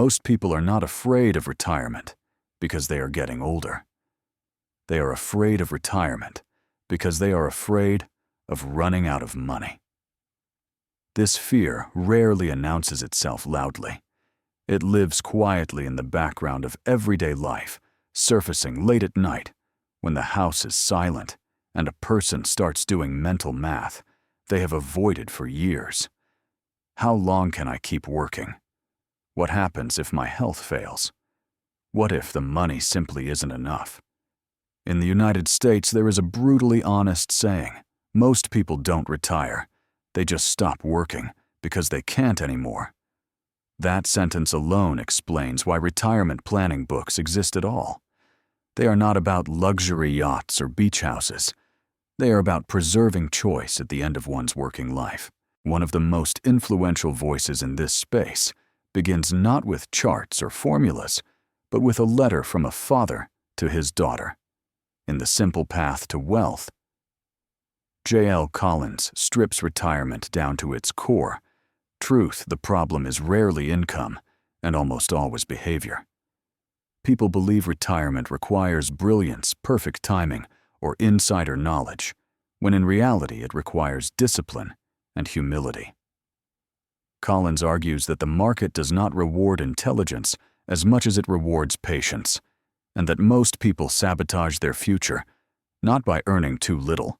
Most people are not afraid of retirement because they are getting older. They are afraid of retirement because they are afraid of running out of money. This fear rarely announces itself loudly. It lives quietly in the background of everyday life, surfacing late at night when the house is silent and a person starts doing mental math they have avoided for years. How long can I keep working? What happens if my health fails? What if the money simply isn't enough? In the United States, there is a brutally honest saying: most people don't retire, they just stop working because they can't anymore. That sentence alone explains why retirement planning books exist at all. They are not about luxury yachts or beach houses. They are about preserving choice at the end of one's working life. One of the most influential voices in this space begins not with charts or formulas, but with a letter from a father to his daughter. In The Simple Path to Wealth, J.L. Collins strips retirement down to its core. Truth, the problem is rarely income and almost always behavior. People believe retirement requires brilliance, perfect timing, or insider knowledge, when in reality it requires discipline and humility. Collins argues that the market does not reward intelligence as much as it rewards patience, and that most people sabotage their future not by earning too little,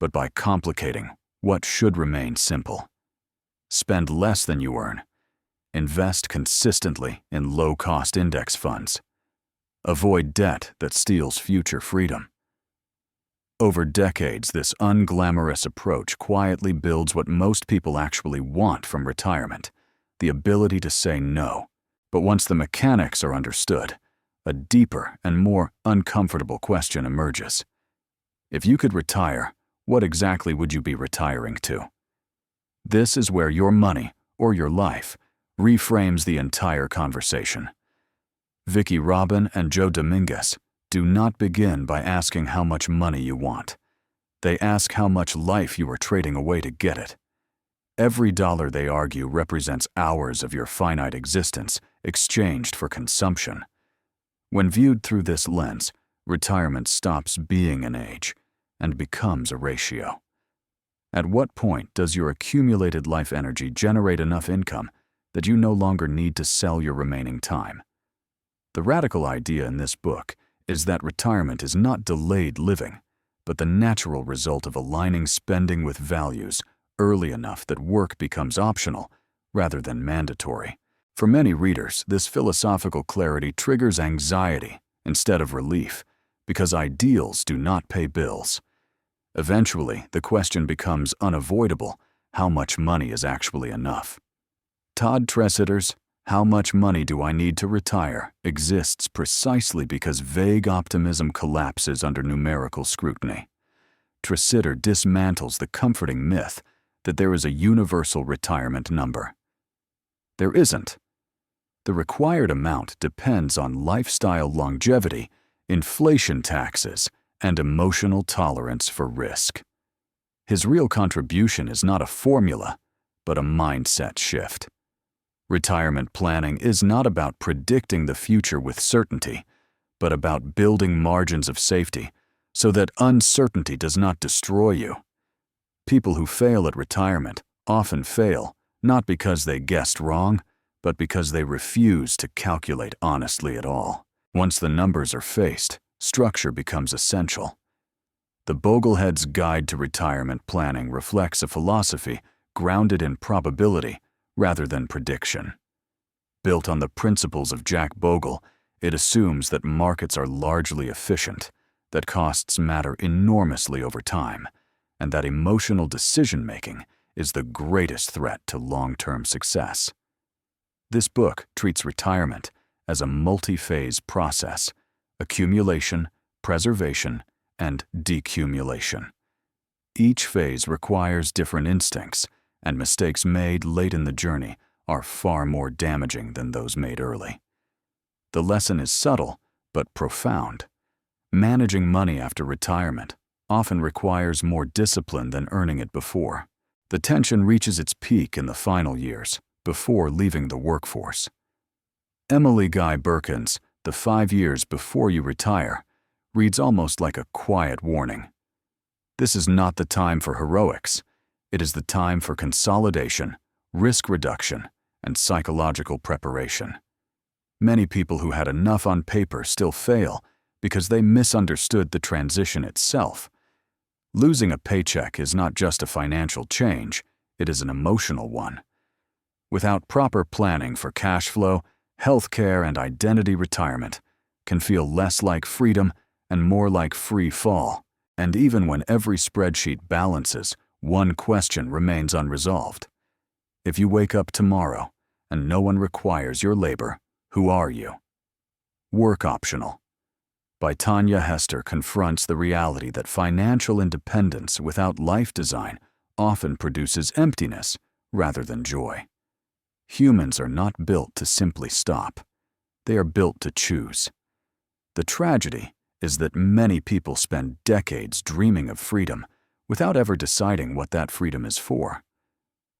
but by complicating what should remain simple. Spend less than you earn. Invest consistently in low-cost index funds. Avoid debt that steals future freedom. Over decades, this unglamorous approach quietly builds what most people actually want from retirement: the ability to say no. But once the mechanics are understood, a deeper and more uncomfortable question emerges. If you could retire, what exactly would you be retiring to? This is where your money, or your life, reframes the entire conversation. Vicki Robin and Joe Dominguez do not begin by asking how much money you want. They ask how much life you are trading away to get it. Every dollar, they argue, represents hours of your finite existence exchanged for consumption. When viewed through this lens, retirement stops being an age and becomes a ratio. At what point does your accumulated life energy generate enough income that you no longer need to sell your remaining time? The radical idea in this book is that retirement is not delayed living, but the natural result of aligning spending with values early enough that work becomes optional rather than mandatory. For many readers, this philosophical clarity triggers anxiety instead of relief, because ideals do not pay bills. Eventually, the question becomes unavoidable: how much money is actually enough? Todd Tresitter's "How Much Money Do I Need to Retire" exists precisely because vague optimism collapses under numerical scrutiny. Tresitter dismantles the comforting myth that there is a universal retirement number. There isn't. The required amount depends on lifestyle longevity, inflation taxes, and emotional tolerance for risk. His real contribution is not a formula, but a mindset shift. Retirement planning is not about predicting the future with certainty, but about building margins of safety so that uncertainty does not destroy you. People who fail at retirement often fail not because they guessed wrong, but because they refuse to calculate honestly at all. Once the numbers are faced, structure becomes essential. The Boglehead's Guide to Retirement Planning reflects a philosophy grounded in probability rather than prediction. Built on the principles of Jack Bogle, it assumes that markets are largely efficient, that costs matter enormously over time, and that emotional decision-making is the greatest threat to long-term success. This book treats retirement as a multi-phase process: accumulation, preservation, and decumulation. Each phase requires different instincts, and mistakes made late in the journey are far more damaging than those made early. The lesson is subtle, but profound. Managing money after retirement often requires more discipline than earning it before. The tension reaches its peak in the final years, before leaving the workforce. Emily Guy Birkin's The 5 Years Before You Retire reads almost like a quiet warning. This is not the time for heroics. It is the time for consolidation, risk reduction, and psychological preparation. Many people who had enough on paper still fail because they misunderstood the transition itself. Losing a paycheck is not just a financial change, it is an emotional one. Without proper planning for cash flow, healthcare, and identity, retirement can feel less like freedom and more like free fall. And even when every spreadsheet balances, one question remains unresolved. If you wake up tomorrow and no one requires your labor, who are you? Work Optional by Tanya Hester confronts the reality that financial independence without life design often produces emptiness rather than joy. Humans are not built to simply stop. They are built to choose. The tragedy is that many people spend decades dreaming of freedom without ever deciding what that freedom is for.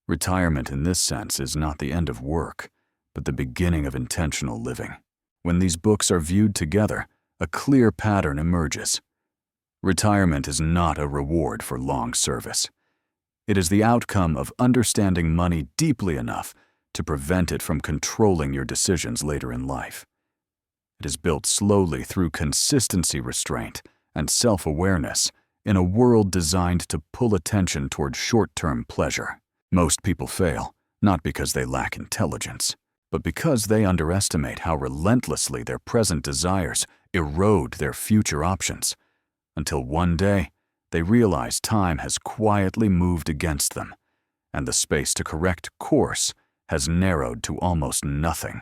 Retirement in this sense is not the end of work, but the beginning of intentional living. When these books are viewed together, a clear pattern emerges. Retirement is not a reward for long service. It is the outcome of understanding money deeply enough to prevent it from controlling your decisions later in life. It is built slowly through consistency, restraint, and self-awareness in a world designed to pull attention toward short-term pleasure. Most people fail, not because they lack intelligence, but because they underestimate how relentlessly their present desires erode their future options, until one day they realize time has quietly moved against them, and the space to correct course has narrowed to almost nothing.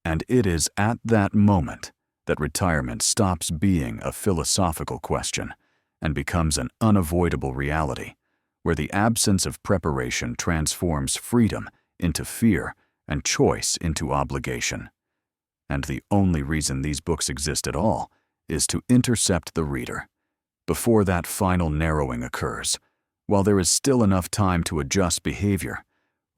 And it is at that moment that retirement stops being a philosophical question and becomes an unavoidable reality, where the absence of preparation transforms freedom into fear and choice into obligation. And the only reason these books exist at all is to intercept the reader before that final narrowing occurs, while there is still enough time to adjust behavior,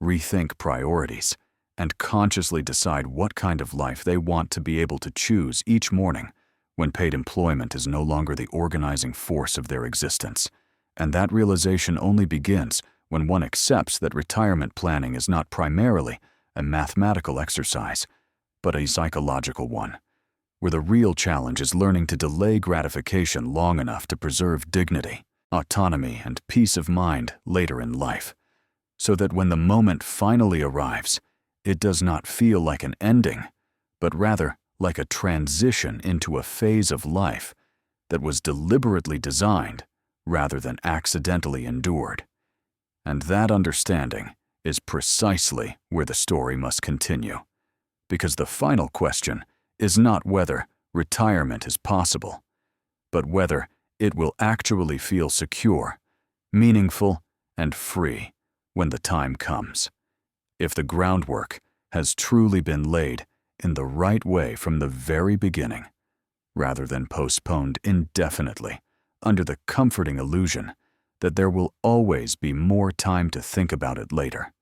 rethink priorities, and consciously decide what kind of life they want to be able to choose each morning when paid employment is no longer the organizing force of their existence. And that realization only begins when one accepts that retirement planning is not primarily a mathematical exercise, but a psychological one, where the real challenge is learning to delay gratification long enough to preserve dignity, autonomy, and peace of mind later in life, so that when the moment finally arrives, it does not feel like an ending, but rather like a transition into a phase of life that was deliberately designed rather than accidentally endured. And that understanding is precisely where the story must continue, because the final question is not whether retirement is possible, but whether it will actually feel secure, meaningful, and free when the time comes. If the groundwork has truly been laid in the right way from the very beginning, rather than postponed indefinitely under the comforting illusion that there will always be more time to think about it later.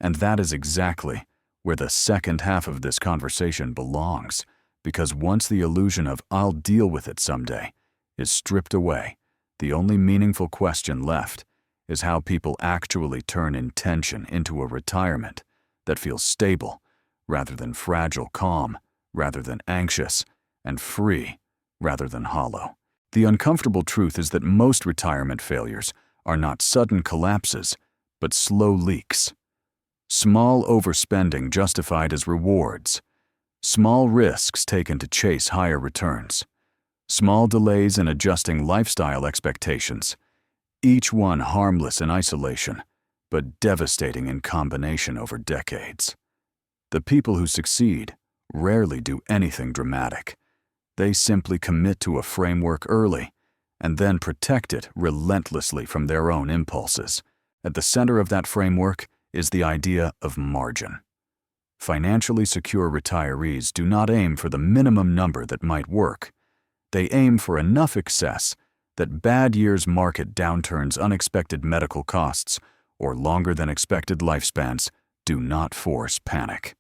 And that is exactly where the second half of this conversation belongs, because once the illusion of "I'll deal with it someday" is stripped away, the only meaningful question left is how people actually turn intention into a retirement that feels stable rather than fragile, calm rather than anxious, and free rather than hollow. The uncomfortable truth is that most retirement failures are not sudden collapses, but slow leaks. Small overspending justified as rewards, small risks taken to chase higher returns, small delays in adjusting lifestyle expectations, each one harmless in isolation, but devastating in combination over decades. The people who succeed rarely do anything dramatic. They simply commit to a framework early and then protect it relentlessly from their own impulses. At the center of that framework is the idea of margin. Financially secure retirees do not aim for the minimum number that might work. They aim for enough excess that bad years, market downturns, unexpected medical costs, or longer than expected lifespans do not force panic.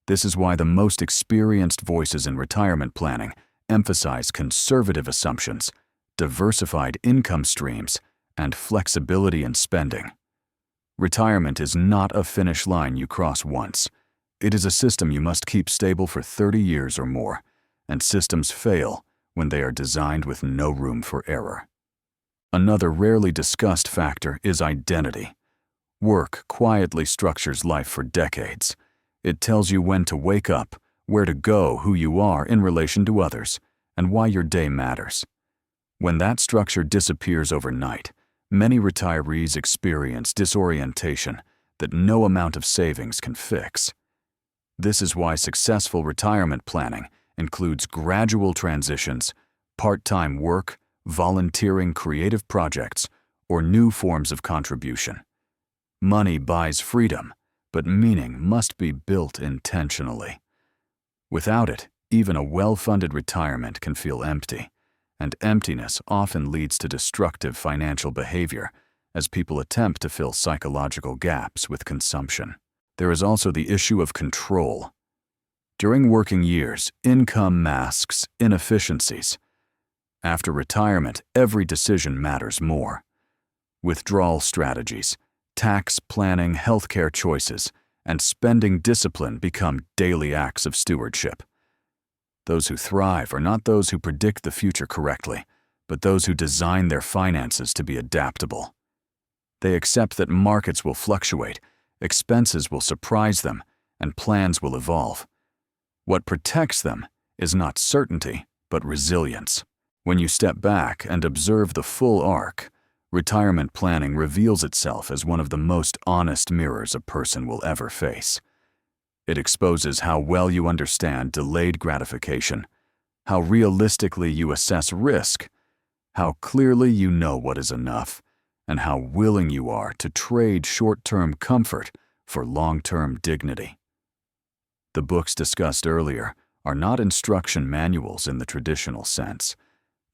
This is why the most experienced voices in retirement planning emphasize conservative assumptions, diversified income streams, and flexibility in spending. Retirement is not a finish line you cross once. It is a system you must keep stable for 30 years or more, and systems fail when they are designed with no room for error. Another rarely discussed factor is identity. Work quietly structures life for decades. It tells you when to wake up, where to go, who you are in relation to others, and why your day matters. When that structure disappears overnight, many retirees experience disorientation that no amount of savings can fix. This is why successful retirement planning includes gradual transitions, part-time work, volunteering creative projects, or new forms of contribution. Money buys freedom, but meaning must be built intentionally. Without it, even a well-funded retirement can feel empty, and emptiness often leads to destructive financial behavior as people attempt to fill psychological gaps with consumption. There is also the issue of control. During working years, income masks inefficiencies. After retirement, every decision matters more. Withdrawal strategies, tax planning, healthcare choices, and spending discipline become daily acts of stewardship. Those who thrive are not those who predict the future correctly, but those who design their finances to be adaptable. They accept that markets will fluctuate, expenses will surprise them, and plans will evolve. What protects them is not certainty, but resilience. When you step back and observe the full arc, retirement planning reveals itself as one of the most honest mirrors a person will ever face. It exposes how well you understand delayed gratification, how realistically you assess risk, how clearly you know what is enough, and how willing you are to trade short-term comfort for long-term dignity. The books discussed earlier are not instruction manuals in the traditional sense.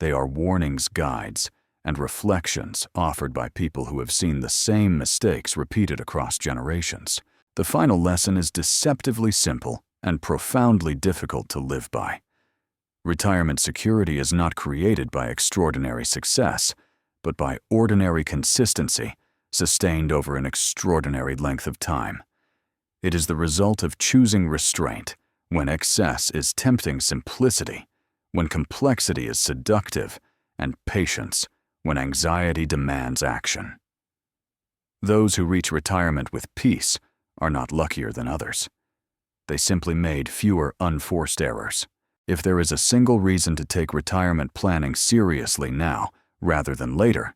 They are warnings, guides, and reflections offered by people who have seen the same mistakes repeated across generations. The final lesson is deceptively simple and profoundly difficult to live by. Retirement security is not created by extraordinary success, but by ordinary consistency sustained over an extraordinary length of time. It is the result of choosing restraint when excess is tempting simplicity, when complexity is seductive, and patience when anxiety demands action. Those who reach retirement with peace are not luckier than others. They simply made fewer unforced errors. If there is a single reason to take retirement planning seriously now rather than later,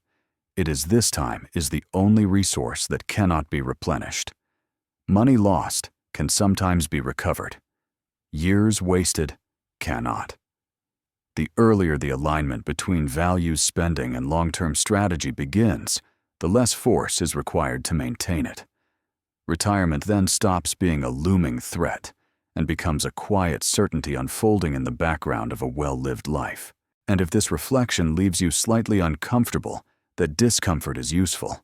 it is this time is the only resource that cannot be replenished. Money lost can sometimes be recovered. Years wasted cannot. The earlier the alignment between values, spending, and long-term strategy begins, the less force is required to maintain it. Retirement then stops being a looming threat and becomes a quiet certainty unfolding in the background of a well-lived life. And if this reflection leaves you slightly uncomfortable, that discomfort is useful.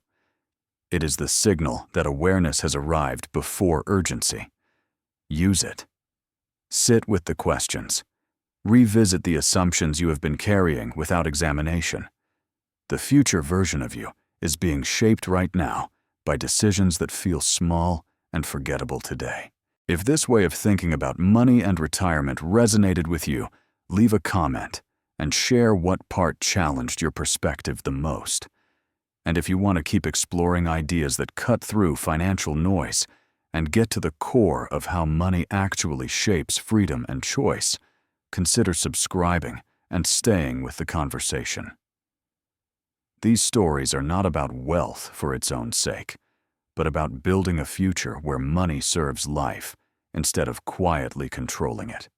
It is the signal that awareness has arrived before urgency. Use it. Sit with the questions. Revisit the assumptions you have been carrying without examination. The future version of you is being shaped right now by decisions that feel small and forgettable today. If this way of thinking about money and retirement resonated with you, leave a comment and share what part challenged your perspective the most. And if you want to keep exploring ideas that cut through financial noise and get to the core of how money actually shapes freedom and choice, consider subscribing and staying with the conversation. These stories are not about wealth for its own sake, but about building a future where money serves life instead of quietly controlling it.